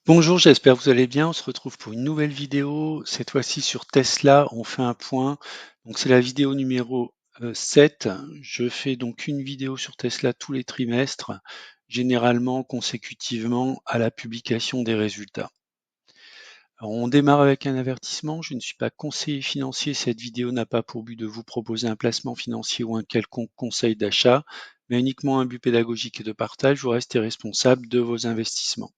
Bonjour, j'espère que vous allez bien. On se retrouve pour une nouvelle vidéo. Cette fois-ci sur Tesla, on fait un point. Donc c'est la vidéo numéro 7. Je fais donc une vidéo sur Tesla tous les trimestres, généralement consécutivement à la publication des résultats. Alors, on démarre avec un avertissement. Je ne suis pas conseiller financier. Cette vidéo n'a pas pour but de vous proposer un placement financier ou un quelconque conseil d'achat, mais uniquement un but pédagogique et de partage. Vous restez responsable de vos investissements.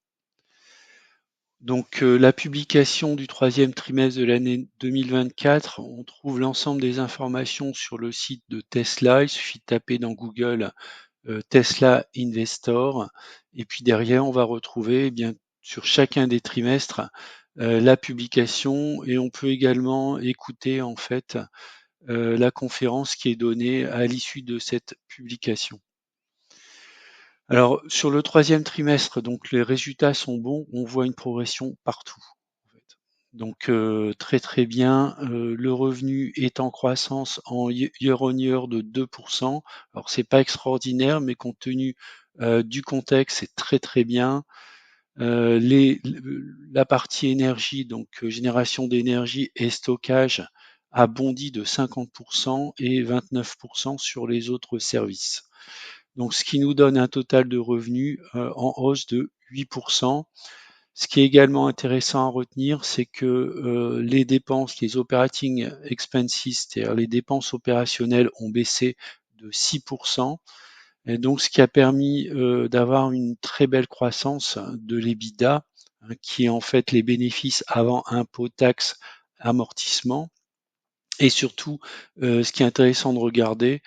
Donc, la publication du troisième trimestre de l'année 2024, on trouve l'ensemble des informations sur le site de Tesla. Il suffit de taper dans Google Tesla Investor, et puis derrière, on va retrouver bien sur chacun des trimestres la publication, et on peut également écouter en fait la conférence qui est donnée à l'issue de cette publication. Alors, sur le troisième trimestre, donc les résultats sont bons, on voit une progression partout, en fait. Donc, très très bien. Le revenu est en croissance en year on year de 2%. Alors, c'est pas extraordinaire, mais compte tenu du contexte, c'est très très bien. La partie énergie, donc génération d'énergie et stockage, a bondi de 50% et 29% sur les autres services. Donc, ce qui nous donne un total de revenus en hausse de 8%. Ce qui est également intéressant à retenir, c'est que les dépenses, les operating expenses, c'est-à-dire les dépenses opérationnelles, ont baissé de 6%. Et donc, ce qui a permis d'avoir une très belle croissance de l'EBITDA, hein, qui est en fait les bénéfices avant impôts, taxes, amortissements. Et surtout, ce qui est intéressant de regarder,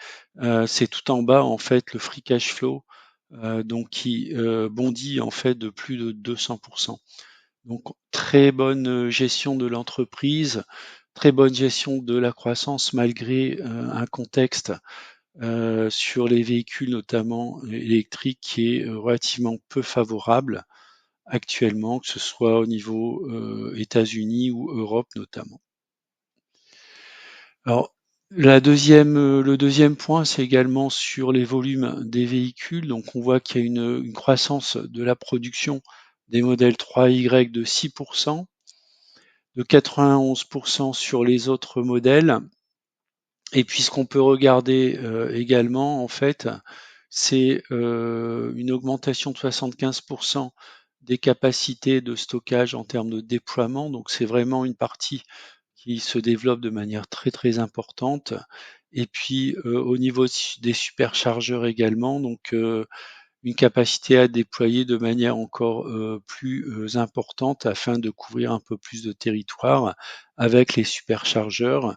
c'est tout en bas, en fait, le free cash flow, donc qui bondit en fait de plus de 200%. Donc, très bonne gestion de l'entreprise, très bonne gestion de la croissance malgré un contexte sur les véhicules, notamment électriques, qui est relativement peu favorable actuellement, que ce soit au niveau États-Unis ou Europe notamment. Alors, le deuxième point, c'est également sur les volumes des véhicules. Donc, on voit qu'il y a une croissance de la production des modèles 3Y de 6%, de 91% sur les autres modèles. Et puis, ce qu'on peut regarder également, en fait, c'est une augmentation de 75% des capacités de stockage en termes de déploiement. Donc, c'est vraiment une partie qui se développe de manière très très importante. Et puis au niveau des superchargeurs également, donc une capacité à déployer de manière encore plus importante afin de couvrir un peu plus de territoire avec les superchargeurs.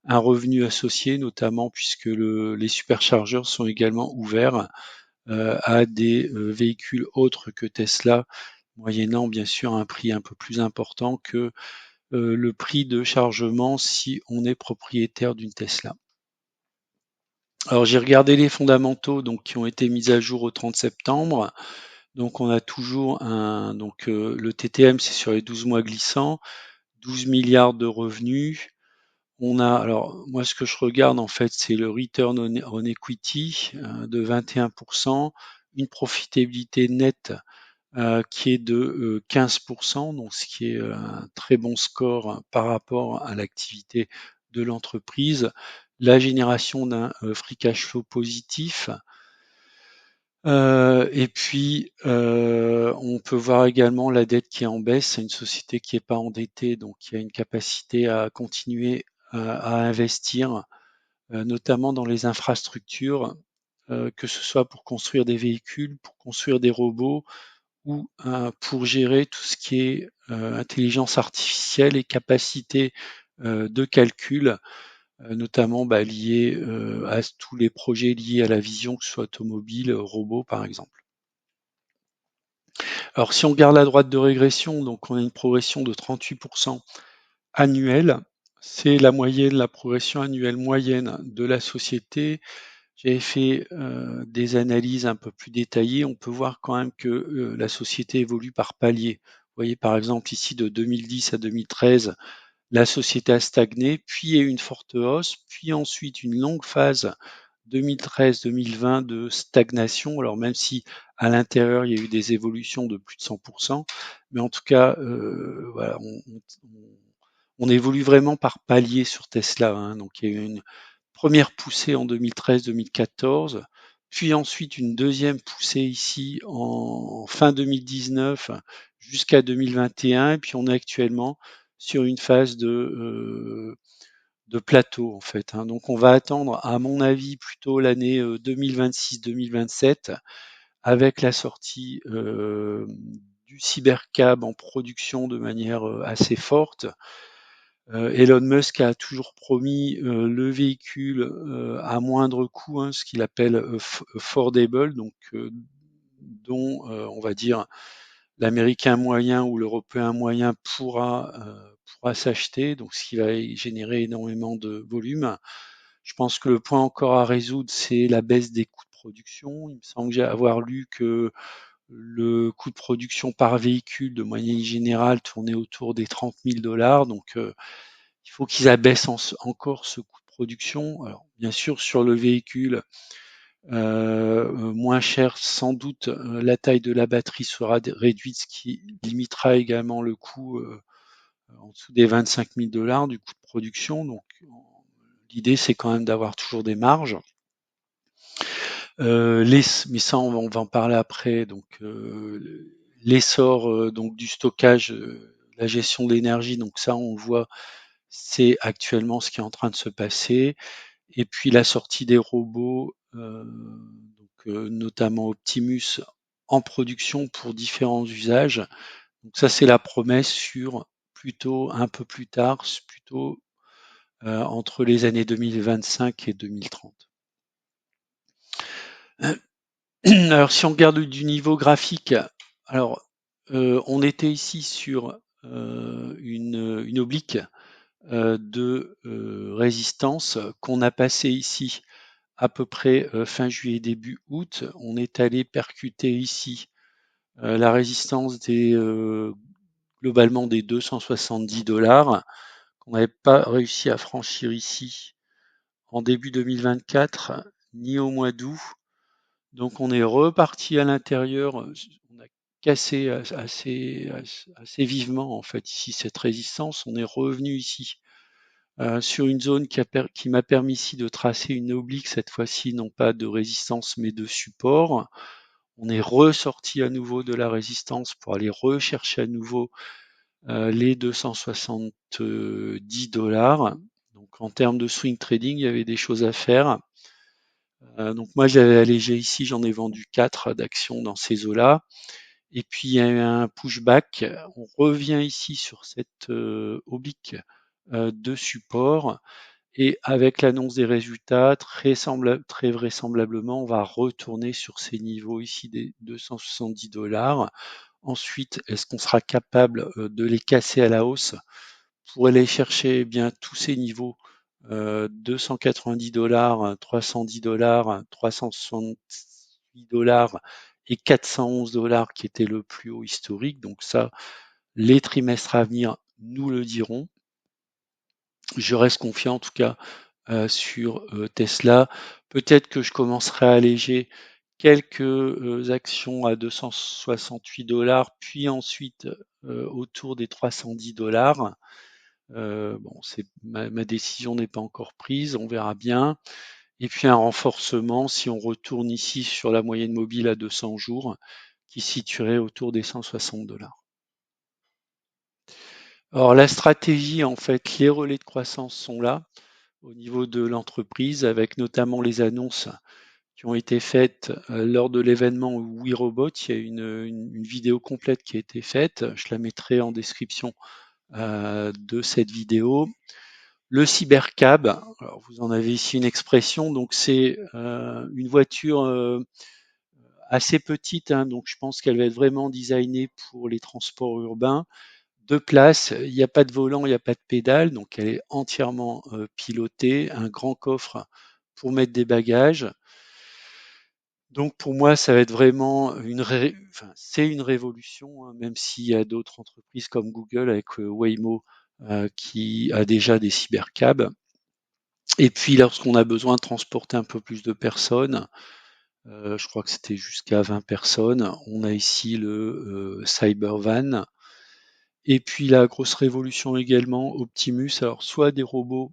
Un revenu associé notamment puisque les superchargeurs sont également ouverts à des véhicules autres que Tesla, moyennant bien sûr un prix un peu plus important que le prix de chargement si on est propriétaire d'une Tesla. Alors j'ai regardé les fondamentaux donc qui ont été mis à jour au 30 septembre. Donc on a toujours le TTM, c'est sur les 12 mois glissants, 12 milliards de revenus. On a alors moi ce que je regarde en fait, c'est le return on equity de 21%, une profitabilité nette qui est de 15%, donc ce qui est un très bon score par rapport à l'activité de l'entreprise. La génération d'un free cash flow positif. Et puis, on peut voir également la dette qui est en baisse. C'est une société qui n'est pas endettée, donc qui a une capacité à continuer à investir, notamment dans les infrastructures, que ce soit pour construire des véhicules, pour construire des robots, ou pour gérer tout ce qui est intelligence artificielle et capacité de calcul, notamment liés à tous les projets liés à la vision, que ce soit automobile, robot par exemple. Alors si on regarde la droite de régression, donc on a une progression de 38% annuelle. C'est la moyenne, la progression annuelle moyenne de la société. J'avais fait des analyses un peu plus détaillées. On peut voir quand même que la société évolue par palier. Vous voyez par exemple ici de 2010 à 2013, la société a stagné, puis il y a eu une forte hausse, puis ensuite une longue phase 2013-2020 de stagnation. Alors même si à l'intérieur il y a eu des évolutions de plus de 100%, mais en tout cas, voilà, on évolue vraiment par palier sur Tesla, hein. Donc il y a eu une première poussée en 2013-2014, puis ensuite une deuxième poussée ici en fin 2019 jusqu'à 2021, et puis on est actuellement sur une phase de plateau en fait, hein. Donc on va attendre, à mon avis, plutôt l'année 2026-2027 avec la sortie du Cybercab en production de manière assez forte. Elon Musk a toujours promis le véhicule à moindre coût, hein, ce qu'il appelle affordable, donc dont on va dire l'Américain moyen ou l'Européen moyen pourra s'acheter, donc ce qui va générer énormément de volume. Je pense que le point encore à résoudre, c'est la baisse des coûts de production. Il me semble avoir lu que le coût de production par véhicule, de moyenne générale, tournait autour des 30 000 $. Donc, il faut qu'ils abaissent encore ce coût de production. Alors, bien sûr, sur le véhicule moins cher, sans doute, la taille de la batterie sera réduite, ce qui limitera également le coût en dessous des 25 000 $ du coût de production. Donc, l'idée, c'est quand même d'avoir toujours des marges. Mais ça, on va en parler après. Donc, l'essor donc du stockage, la gestion de l'énergie. Donc ça, on le voit, c'est actuellement ce qui est en train de se passer. Et puis la sortie des robots, notamment Optimus, en production pour différents usages. Donc ça, c'est la promesse sur plutôt un peu plus tard, plutôt entre les années 2025 et 2030. Alors, si on regarde du niveau graphique, alors on était ici sur une oblique de résistance qu'on a passé ici à peu près fin juillet, début août. On est allé percuter ici la résistance globalement des 270 $, qu'on n'avait pas réussi à franchir ici en début 2024, ni au mois d'août. Donc on est reparti à l'intérieur, on a cassé assez vivement en fait ici cette résistance. On est revenu ici sur une zone qui m'a permis ici de tracer une oblique, cette fois-ci non pas de résistance mais de support. On est ressorti à nouveau de la résistance pour aller rechercher à nouveau les 270 $. Donc en termes de swing trading, il y avait des choses à faire. Donc moi j'avais allégé ici, j'en ai vendu 4 d'actions dans ces eaux-là. Et puis il y a eu un pushback. On revient ici sur cette oblique de support. Et avec l'annonce des résultats, très vraisemblablement, on va retourner sur ces niveaux ici des 270 $. Ensuite, est-ce qu'on sera capable de les casser à la hausse pour aller chercher bien tous ces niveaux 290 $, 310 $, 368 $ et 411 $ qui était le plus haut historique. Donc ça, les trimestres à venir nous le diront. Je reste confiant en tout cas sur Tesla. Peut-être que je commencerai à alléger quelques actions à 268 $, puis ensuite autour des 310 $. Bon, ma décision n'est pas encore prise, on verra bien. Et puis un renforcement si on retourne ici sur la moyenne mobile à 200 jours, qui situerait autour des 160 $. Alors la stratégie, en fait, les relais de croissance sont là au niveau de l'entreprise, avec notamment les annonces qui ont été faites lors de l'événement WeRobot. Il y a une vidéo complète qui a été faite. Je la mettrai en description de cette vidéo. Le cybercab, alors vous en avez ici une expression, donc c'est une voiture assez petite, hein, donc je pense qu'elle va être vraiment designée pour les transports urbains. 2 places, il n'y a pas de volant, il n'y a pas de pédale, donc elle est entièrement pilotée, un grand coffre pour mettre des bagages. Donc pour moi, ça va être vraiment enfin, c'est une révolution, hein, même s'il y a d'autres entreprises comme Google avec Waymo qui a déjà des cybercabs. Et puis lorsqu'on a besoin de transporter un peu plus de personnes, je crois que c'était jusqu'à 20 personnes, on a ici le Cybervan. Et puis la grosse révolution également, Optimus, alors soit des robots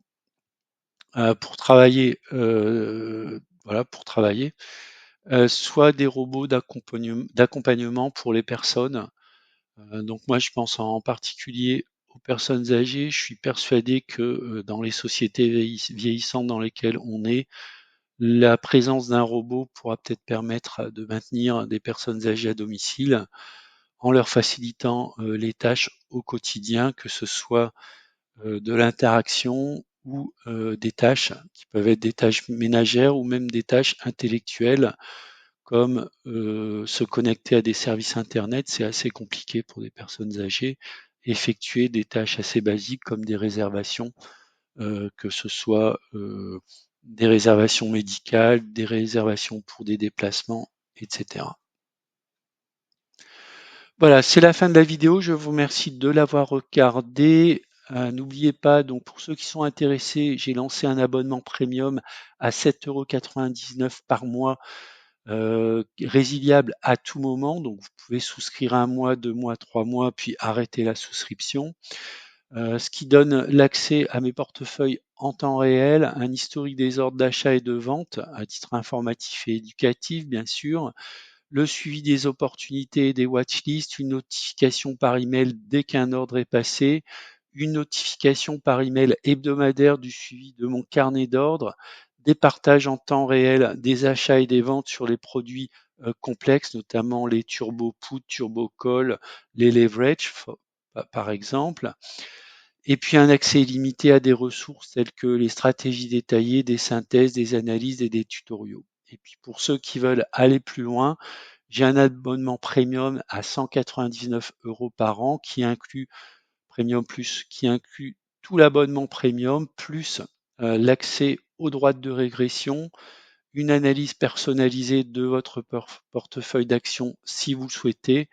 pour travailler, voilà, pour travailler, soit des robots d'accompagnement pour les personnes. Donc moi, je pense en particulier aux personnes âgées. Je suis persuadé que dans les sociétés vieillissantes dans lesquelles on est, la présence d'un robot pourra peut-être permettre de maintenir des personnes âgées à domicile en leur facilitant les tâches au quotidien, que ce soit de l'interaction ou des tâches qui peuvent être des tâches ménagères ou même des tâches intellectuelles comme se connecter à des services internet, c'est assez compliqué pour des personnes âgées. Effectuer des tâches assez basiques comme des réservations, que ce soit des réservations médicales, des réservations pour des déplacements, etc. Voilà, c'est la fin de la vidéo. Je vous remercie de l'avoir regardé. N'oubliez pas, donc pour ceux qui sont intéressés, j'ai lancé un abonnement premium à 7,99 € par mois, résiliable à tout moment. Donc vous pouvez souscrire 1 mois, 2 mois, 3 mois, puis arrêter la souscription. Ce qui donne l'accès à mes portefeuilles en temps réel, un historique des ordres d'achat et de vente à titre informatif et éducatif, bien sûr, le suivi des opportunités et des watchlists, une notification par email dès qu'un ordre est passé, une notification par email hebdomadaire du suivi de mon carnet d'ordre, des partages en temps réel des achats et des ventes sur les produits complexes, notamment les turbo put, turbo call, les leverage, par exemple, et puis un accès illimité à des ressources telles que les stratégies détaillées, des synthèses, des analyses et des tutoriaux. Et puis pour ceux qui veulent aller plus loin, j'ai un abonnement premium à 199 € par an qui inclut Premium Plus, qui inclut tout l'abonnement premium, plus l'accès aux droites de régression, une analyse personnalisée de votre portefeuille d'actions si vous le souhaitez,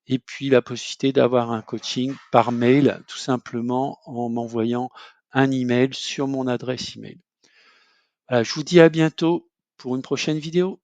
et puis la possibilité d'avoir un coaching par mail, tout simplement en m'envoyant un email sur mon adresse email. Voilà, je vous dis à bientôt pour une prochaine vidéo.